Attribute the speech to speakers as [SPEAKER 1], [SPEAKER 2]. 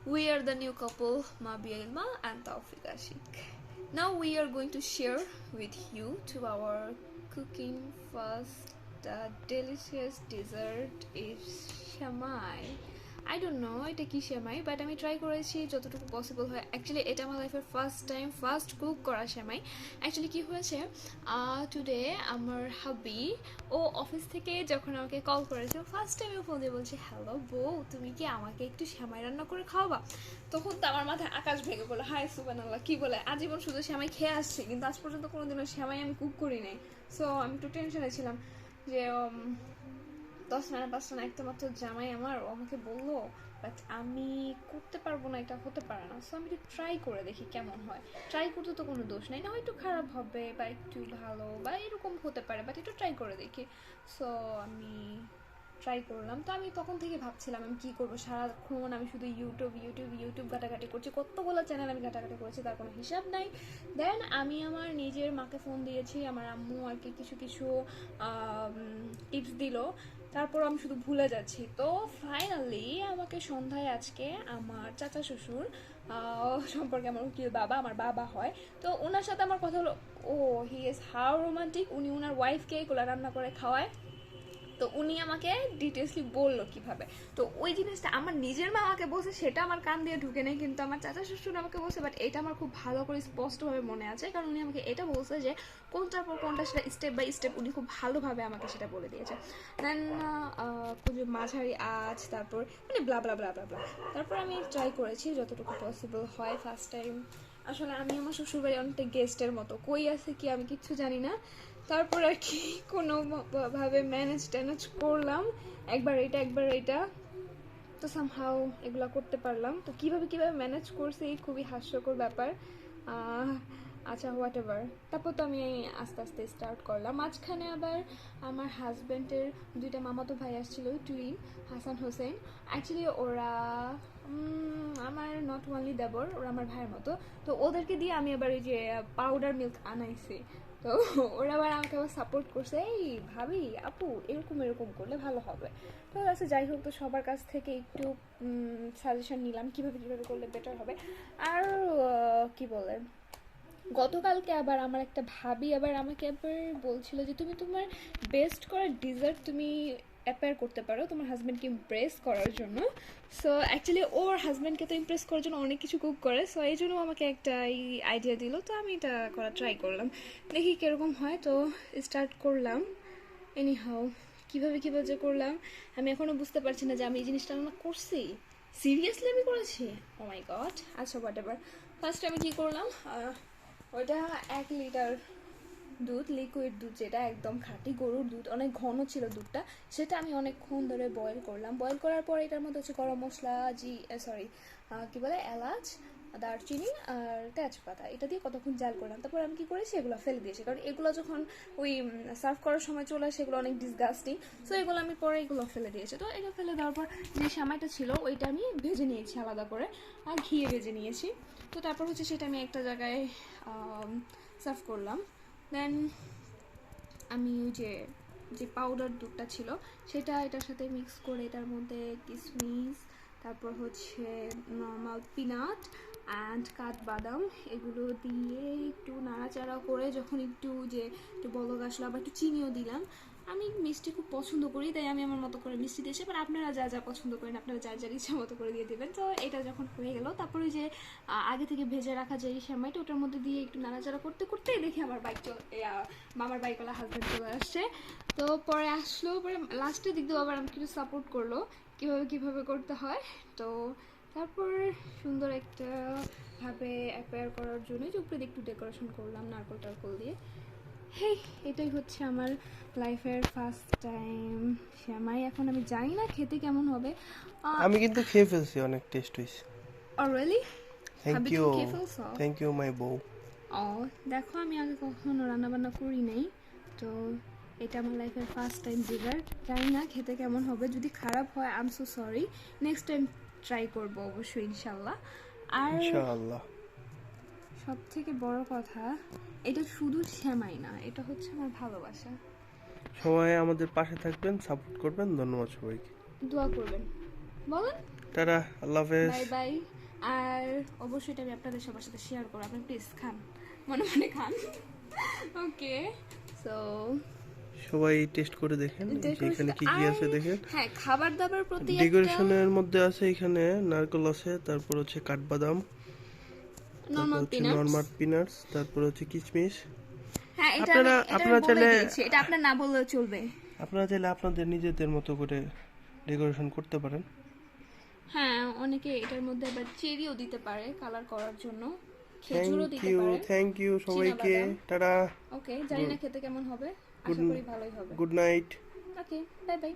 [SPEAKER 1] We are the new couple, Mabia Ilma and Taufik Ashik. Now we are going to share with you to our cooking first delicious dessert is semai. I don't know এটা কি সেমাই, but আমি try করেছি যতটুকু possible হয়। Actually এটা আমার লাইফের first cook করা সেমাই। অ্যাকচুয়ালি কি হয়েছে, টুডে আমার হাবি ও অফিস থেকে যখন আমাকে কল করেছে, ফার্স্ট টাইম ফোন দিয়ে বলছে, হ্যালো বউ, তুমি কি আমাকে একটু সেমাই রান্না করে খাওয়াবা? তখন তো আমার মাথায় আকাশ ভেঙে বললো, হাই সুবহানাল্লাহ, কি বলে, আজীবন শুধু সেমাই খেয়ে আসছি, কিন্তু আজ পর্যন্ত কোনোদিনও সেমাই আমি কুক করি নাই। সো আমি একটু টেনশনে ছিলাম যে 10 রানা 5 রানা একটা মাত্র জামাই আমার, ও আমাকে বললো, বাট আমি করতে পারবো না, এটা হতে পারে না। সো আমি একটু ট্রাই করে দেখি কেমন হয়। ট্রাই করতে তো কোনো দোষ নেই, না হয় একটু খারাপ হবে বা একটু ভালো বা এরকম হতে পারে, বাট একটু ট্রাই করে দেখি। সো আমি ট্রাই করলাম। তো আমি তখন থেকে ভাবছিলাম আমি কী করবো, সারাক্ষণ আমি শুধু ইউটিউব ঘাটাঘাটি করছি, কতগুলো চ্যানেল আমি ঘাটাঘাটি করেছি, তার কোনো হিসাব নাই। দেন আমি আমার নিজের মাকে ফোন দিয়েছি, আমার আম্মু আর কি কিছু টিপস দিল, তারপর আমি শুধু ভুলে যাচ্ছি। তো ফাইনালি আমাকে সন্ধ্যায় আজকে আমার চাচা শ্বশুর সম্পর্কে আমার কি বাবা, আমার বাবা হয়, তো ওনার সাথে আমার কথা হলো। ও হি ইজ হাউ রোমান্টিক, উনি ওনার ওয়াইফকে এগুলো রান্না করে খাওয়ায়। তো উনি আমাকে ডিটেলসলি বললো কিভাবে। তো ওই জিনিসটা আমার নিজের মা আমাকে বলছে, সেটা আমার কান দিয়ে ঢুকে নেই, কিন্তু আমার চাচা শ্বশুর আমাকে বলছে, বাট এটা আমার খুব ভালো করে স্পষ্টভাবে মনে আছে, কারণ উনি আমাকে এটা বলছে যে কোনটার পর কোনটা, সেটা স্টেপ বাই স্টেপ উনি খুব ভালোভাবে আমাকে সেটা বলে দিয়েছে। দেন মাঝারি আঁচ, তারপর মানে ব্লা ব্লা ব্লা ব্লা ব্লা। তারপর আমি ট্রাই করেছি যতটুকু পসিবল হয়। ফার্স্ট টাইম আসলে আমি আমার শ্বশুরবাড়ি অনেকটা গেস্টের মতো, কই আছে কি আমি কিচ্ছু জানি না। তারপর আর কি কোনোভাবে ম্যানেজ করলাম, একবার এটা, তো সামহাও এগুলো করতে পারলাম। তো কিভাবে ম্যানেজ করছি, খুবই হাস্যকর ব্যাপার। আচ্ছা, হোয়াট এভার। তারপর তো আমি আস্তে আস্তে স্টার্ট করলাম। মাঝখানে আবার আমার হাজব্যান্ডের 2টা মামাতো ভাই আসছিল, টুইন, হাসান হোসেন। অ্যাকচুয়ালি ওরা আমার নট ওনলি দেবর, ওরা আমার ভাইয়ের মতো। তো ওদেরকে দিয়ে আমি আবার এই যে পাউডার মিল্ক আনাইছি। তো ওরা আবার আমাকে আবার সাপোর্ট করছে, এই ভাবি আপু এরকম করলে ভালো হবে। তো আছে, যাই হোক, তো সবার কাছ থেকে একটু সাজেশন নিলাম কিভাবে করলে বেটার হবে। আর কি বলে, গতকালকে আবার আমার একটা ভাবি আবার আমাকে আবার বলছিল যে তুমি তোমার বেস্ট করা ডিজার্ট তুমি অ্যাপেয়ার করতে পারো তোমার হাজব্যান্ডকে ইমপ্রেস করার জন্য। সো অ্যাকচুয়ালি ওর হাজব্যান্ডকে তো ইমপ্রেস করার জন্য অনেক কিছু কুক করে, সো এই জন্য আমাকে একটা আইডিয়া দিল। তো আমি এটা করা ট্রাই করলাম, দেখি কীরকম হয়। তো স্টার্ট করলাম। এনি হাউ কীভাবে যে করলাম আমি এখনও বুঝতে পারছি না যে আমি এই জিনিসটা রান্না করছি, সিরিয়াসলি আমি করেছি। ও মাই গড। আচ্ছা, হোয়াট এভার। ফার্স্ট আমি কী করলাম, ওইটা 1 লিটার দুধ, লিকুইড দুধ, যেটা একদম খাঁটি গরুর দুধ, অনেক ঘন ছিল দুধটা, সেটা আমি অনেকক্ষণ ধরে বয়েল করলাম। বয়েল করার পর এটার মধ্যে হচ্ছে গরম মশলা, কী বলে, এলাচ, দারচিনি আর তেজপাতা, এটা দিয়ে কতক্ষণ জাল করলাম। তারপর আমি কী করেছি, এগুলো ফেলে দিয়েছি, কারণ এগুলো যখন ওই সার্ভ করার সময় চলে আসে এগুলো অনেক ডিসগাস্টিং। সো এগুলো আমি পরে এগুলো ফেলে দিয়েছি। তো এটা ফেলে দেওয়ার পর যে সেমাইটা ছিল ওইটা আমি ভেজে নিয়েছি আলাদা করে, আর ঘিয়ে ভেজে নিয়েছি। তো তারপর হচ্ছে সেটা আমি একটা জায়গায় সার্ভ করলাম। দেন আমি ওই যে পাউডার দুধটা ছিল সেটা এটার সাথে মিক্স করে, এটার মধ্যে কিশমিশ, তারপর হচ্ছে নর্মাল পিনাট অ্যান্ড কাঠবাদাম, এগুলো দিয়ে একটু নাড়াচাড়া করে যখন একটু বলক আসলো, আবার একটু চিনিও দিলাম। আমি মিষ্টি খুব পছন্দ করি, তাই আমি আমার মতো করে মিষ্টি দিয়েছি, এবার আপনারা যা পছন্দ করেন আপনারা যার ইচ্ছা মতো করে দিয়ে দেবেন। তো এটা যখন হয়ে গেল, তারপরে যে আগে থেকে ভেজে রাখা যে সেমাইটা ওটার মধ্যে দিয়ে একটু নাড়াচাড়া করতে দেখি আমার মামার বাইকওয়ালা হাজব্যান্ড চলে আসছে। তো পরে আসলো, পরে লাস্টের দিক দিয়ে আবার আমাকে একটু সাপোর্ট করলো কিভাবে করতে হয়। তো তারপর সুন্দর একটা ভাবে অ্যাপেয়ার করার জন্য যে উপরে একটু ডেকোরেশন করলাম নারকেল দিয়ে। হেই, এটাই হচ্ছে আমার লাইফের ফার্স্ট টাইম সেমাই। এখন আমি জানি না খেতে কেমন হবে।
[SPEAKER 2] আমি কিন্তু খেয়ে ফেলছি, অনেক টেস্ট হয়েছে।
[SPEAKER 1] রিয়েলি?
[SPEAKER 2] থ্যাংক ইউ মাই বউ।
[SPEAKER 1] দেখো, আমি আগে কখনো রান্নাবান্না করি নাই, তো এটা আমার লাইফের ফার্স্ট টাইম ডিজার্ট। জানি না খেতে কেমন হবে, যদি খারাপ হয় I am so sorry, next time try করবো অবশ্যই ইনশাল্লাহ। আর
[SPEAKER 2] ইনশাআল্লাহ
[SPEAKER 1] সব থেকে বড় কথা, এটা শুধু সেমাই না, এটা হচ্ছে আমার ভালোবাসা।
[SPEAKER 2] সবাই আমাদের পাশে থাকবেন, সাপোর্ট করবেন। ধন্যবাদ সবাইকে,
[SPEAKER 1] দোয়া করবেন। বলেন।
[SPEAKER 2] টাটা, আল্লাহ হাফেজ।
[SPEAKER 1] Bye bye. আর অবশ্যই এটা আমি আপনাদের সবার সাথে শেয়ার করব, আপনি প্লিজ খান, মনে মনে খান। ওকে, সো
[SPEAKER 2] সবাই টেস্ট করে দেখেন যে এখানে কি কি আছে দেখেন।
[SPEAKER 1] হ্যাঁ, খাবার দাবার প্রতি একটা
[SPEAKER 2] ডেকোরেশনের মধ্যে আছে এখানে নারকেল আছে, তারপর হচ্ছে কাঠবাদাম, তারপর হচ্ছে নরমাল পিনাটস, তারপর হচ্ছে কিশমিশ।
[SPEAKER 1] হ্যাঁ, এটা
[SPEAKER 2] আপনারা চাইলে
[SPEAKER 1] এটা আপনার না বললেও চলবে।
[SPEAKER 2] আপনারা চাইলে আপনাদের নিজেদের মতো করে ডেকোরেশন করতে পারেন।
[SPEAKER 1] হ্যাঁ, অনেকে এটার মধ্যে আবার চেরিও দিতে পারে কালার করার জন্য, খেজুরও দিতে পারে।
[SPEAKER 2] থ্যাংক ইউ সবাইকে, টাটা।
[SPEAKER 1] ওকে, জানি না খেতে কেমন হবে, আশা করি ভালোই হবে।
[SPEAKER 2] Good night.
[SPEAKER 1] Okay, bye by.